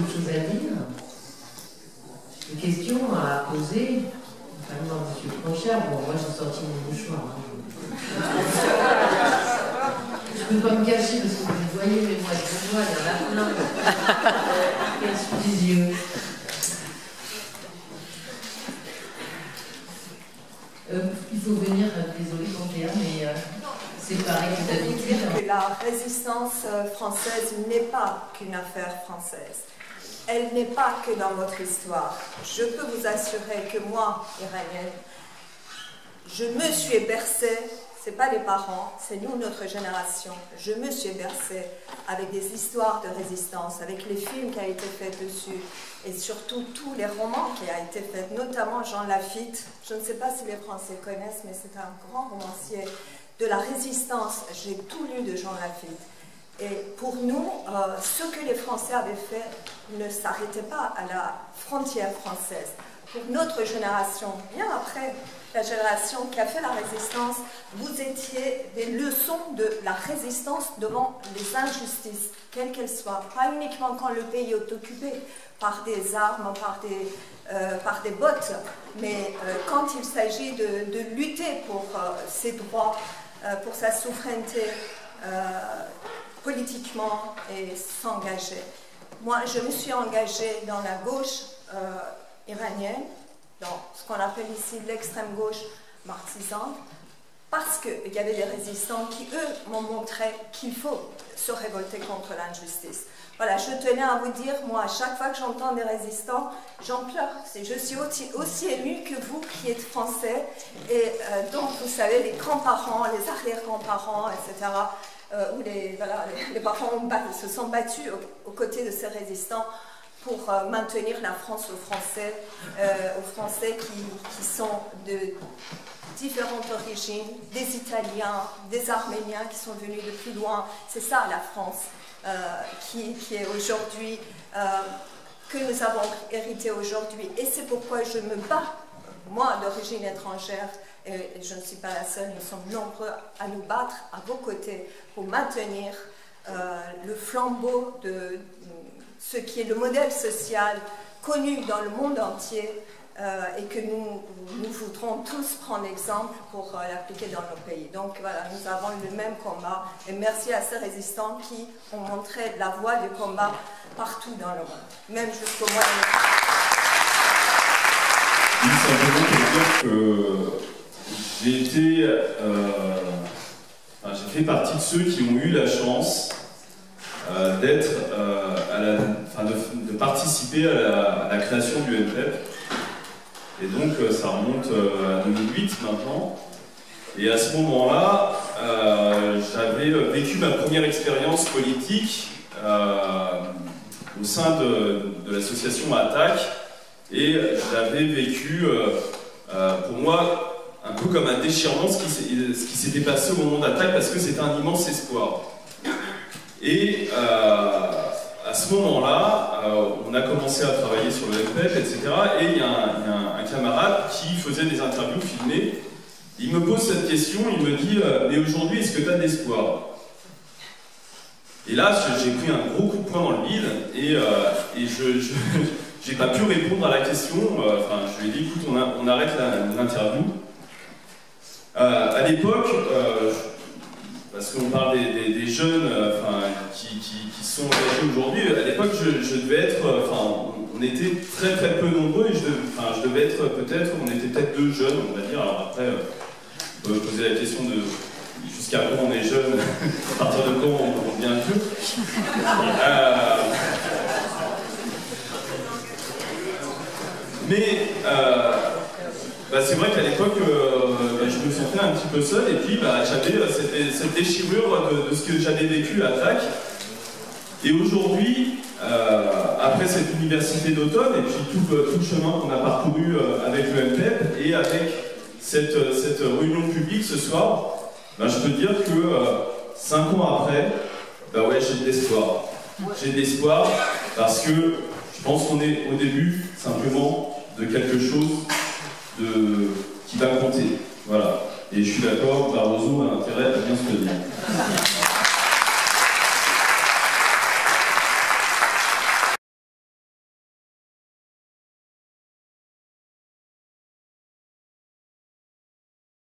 beaucoup de choses à dire, des questions à poser, notamment à M. Franchard. Bon, moi j'ai sorti mon mouchoir. Je ne peux pas me cacher parce que vous voyez, mais moi je vous vois, il y en a plein. Il y a sous les yeux. Il faut venir, désolé Panthéa, mais c'est pareil que d'habitude. La résistance française n'est pas qu'une affaire française. Elle n'est pas que dans votre histoire. Je peux vous assurer que moi, iranienne, je me suis bercée, c'est pas les parents, c'est nous, notre génération, je me suis bercée avec des histoires de résistance, avec les films qui ont été faits dessus, et surtout tous les romans qui ont été faits, notamment Jean Lafitte. Je ne sais pas si les Français connaissent, mais c'est un grand romancier de la résistance. J'ai tout lu de Jean Lafitte. Et pour nous, ce que les Français avaient fait ne s'arrêtait pas à la frontière française. Pour notre génération, bien après la génération qui a fait la résistance, vous étiez des leçons de la résistance devant les injustices, quelles qu'elles soient. Pas uniquement quand le pays est occupé par des armes, par des bottes, mais quand il s'agit de lutter pour ses droits, pour sa souveraineté, politiquement et s'engager. Moi, je me suis engagée dans la gauche iranienne, dans ce qu'on appelle ici l'extrême gauche marxisante, parce qu'il y avait des résistants qui, eux, m'ont montré qu'il faut se révolter contre l'injustice. Voilà, je tenais à vous dire, moi, à chaque fois que j'entends des résistants, j'en pleure. Je suis aussi émue que vous qui êtes français, et donc, vous savez, les grands-parents, les arrière-grands-parents, etc., où les parents se sont battus aux côtés de ces résistants pour maintenir la France aux Français qui sont de différentes origines, des Italiens, des Arméniens qui sont venus de plus loin. C'est ça la France qui est aujourd'hui, que nous avons hérité aujourd'hui. Et c'est pourquoi je me bats, moi d'origine étrangère, et je ne suis pas la seule, nous sommes nombreux à nous battre à vos côtés pour maintenir le flambeau de ce qui est le modèle social connu dans le monde entier et que nous voudrons tous prendre exemple pour l'appliquer dans nos pays. Donc voilà, nous avons le même combat et merci à ces résistants qui ont montré la voie du combat partout dans le monde, même jusqu'au Moyen-Orient. Oui, simplement pour dire que j'ai fait partie de ceux qui ont eu la chance d'être de participer à la création du MPEP. Et donc ça remonte à 2008 maintenant. Et à ce moment-là, j'avais vécu ma première expérience politique au sein de l'association ATTAC. Et j'avais vécu, pour moi, un peu comme un déchirement ce qui s'était passé au moment d'ATTAC, parce que c'était un immense espoir. Et à ce moment-là, on a commencé à travailler sur le MPEP, etc. Et il y a un camarade qui faisait des interviews filmées. Il me pose cette question, il me dit « Mais aujourd'hui, est-ce que tu as de l'espoir ?» Et là, j'ai pris un gros coup de poing dans le bide, et j'ai pas pu répondre à la question. Je lui ai dit « Écoute, on arrête l'interview. » À l'époque, parce qu'on parle des jeunes qui sont engagés aujourd'hui, à l'époque je devais être, on était très très peu nombreux et je devais être peut-être, on était peut-être 2 jeunes, on va dire. Alors après, on peut poser la question de jusqu'à quand on est jeune, à partir de quand on devient vieux. Mais c'est vrai qu'à l'époque, je me sentais un petit peu seul, et puis j'avais cette déchirure de ce que j'avais vécu à ATTAC. Et aujourd'hui, après cette université d'automne, et puis tout le chemin qu'on a parcouru avec le MPEP, et avec cette réunion publique ce soir, je peux dire que 5 ans après, ouais, j'ai de l'espoir. J'ai de l'espoir parce que je pense qu'on est au début, simplement, de quelque chose qui va compter. Voilà. Et je suis d'accord, Barroso a intérêt à bien se tenir.